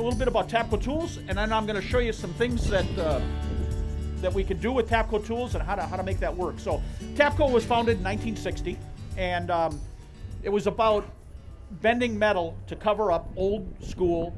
a little bit about Tapco tools, and then I'm going to show you some things that we can do with Tapco tools and how to make that work. So Tapco was founded in 1960, and it was about bending metal to cover up old school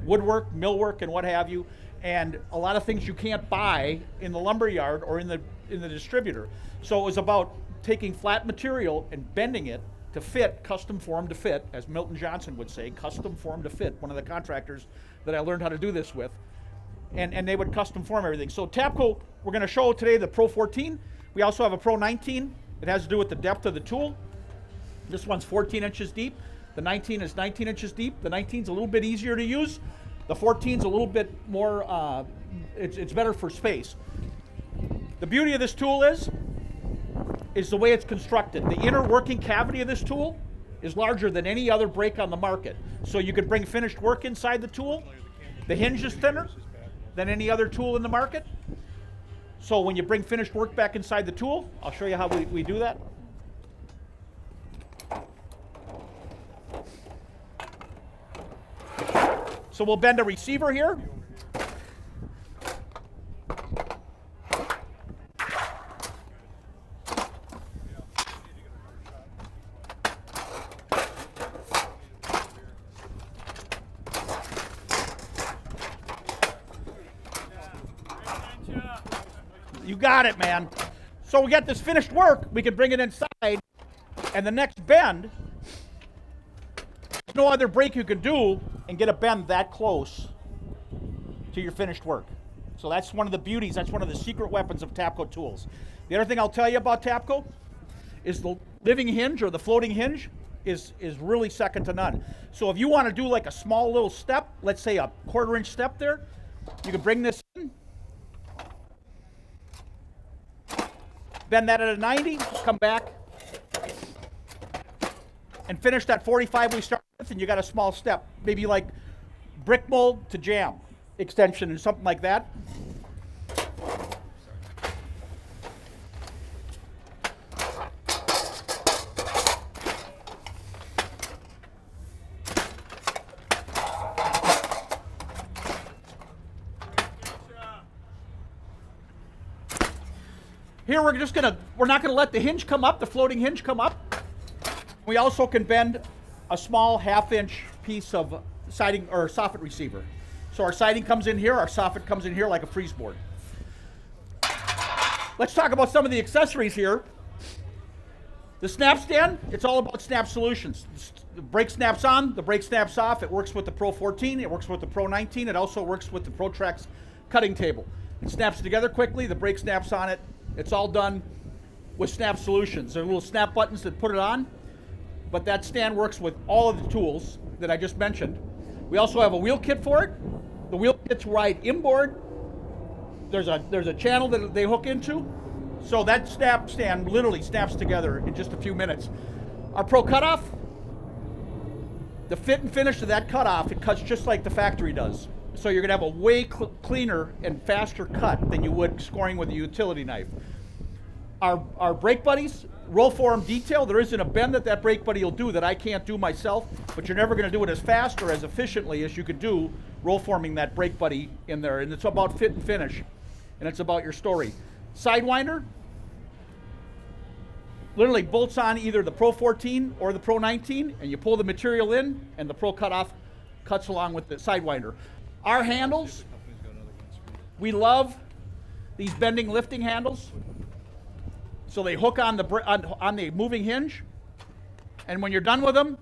woodwork, millwork, and what have you, and a lot of things you can't buy in the lumber yard or in the distributor. So it was about taking flat material and bending it to fit, custom form to fit, as Milton Johnson would say, custom form to fit, one of the contractors that I learned how to do this with. And they would custom form everything. So Tapco, we're going to show today the Pro 14. We also have a Pro 19. It has to do with the depth of the tool. This one's 14 inches deep. The 19 is 19 inches deep. The 19's a little bit easier to use. The 14's a little bit more, it's better for space. The beauty of this tool is the way it's constructed. The inner working cavity of this tool is larger than any other brake on the market. So you could bring finished work inside the tool. The hinge is thinner than any other tool in the market. So when you bring finished work back inside the tool, I'll show you how we do that. So we'll bend a receiver here. You got it, man. So we got this finished work, we can bring it inside, and the next bend, there's no other brake you can do and get a bend that close to your finished work. So that's one of the beauties, that's one of the secret weapons of Tapco tools. The other thing I'll tell you about Tapco is the living hinge or the floating hinge is really second to none. So if you want to do like a small little step, let's say a 1/4 inch step there, you can bring this in, bend that at a 90, come back, and finish that 45 we started with, and you got a small step, maybe like brick mold to jam extension or something like that. Here we're not gonna let the hinge come up, the floating hinge come up. We also can bend a small 1/2 inch piece of siding or soffit receiver. So our siding comes in here, our soffit comes in here like a freeze board. Let's talk about some of the accessories here. The snap stand, it's all about snap solutions. The brake snaps on, the brake snaps off. It works with the Pro 14, it works with the Pro 19, it also works with the ProTrax cutting table. It snaps together quickly, the brake snaps on it. It's all done with snap solutions. There are little snap buttons that put it on, but that stand works with all of the tools that I just mentioned. We also have a wheel kit for it. The wheel kit's right inboard. There's a channel that they hook into. So that snap stand literally snaps together in just a few minutes. Our Pro cutoff, the fit and finish of that cutoff, it cuts just like the factory does. So you're gonna have a way cleaner and faster cut than you would scoring with a utility knife. Our brake buddies, roll form detail, there isn't a bend that brake buddy will do that I can't do myself, but you're never gonna do it as fast or as efficiently as you could do roll forming that brake buddy in there. And it's about fit and finish, and it's about your story. Sidewinder, literally bolts on either the Pro 14 or the Pro 19, and you pull the material in, and the Pro cutoff cuts along with the Sidewinder. Our handles, we love these bending lifting handles. So they hook on the moving hinge, and when you're done with them,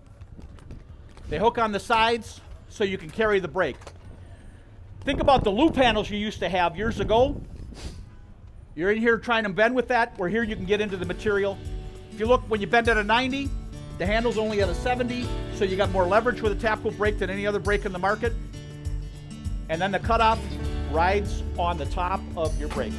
they hook on the sides so you can carry the brake. Think about the loop handles you used to have years ago. You're in here trying to bend with that, where here you can get into the material. If you look, when you bend at a 90, the handle's only at a 70, so you got more leverage with a Tapco brake than any other brake in the market. And then the cutoff rides on the top of your brake.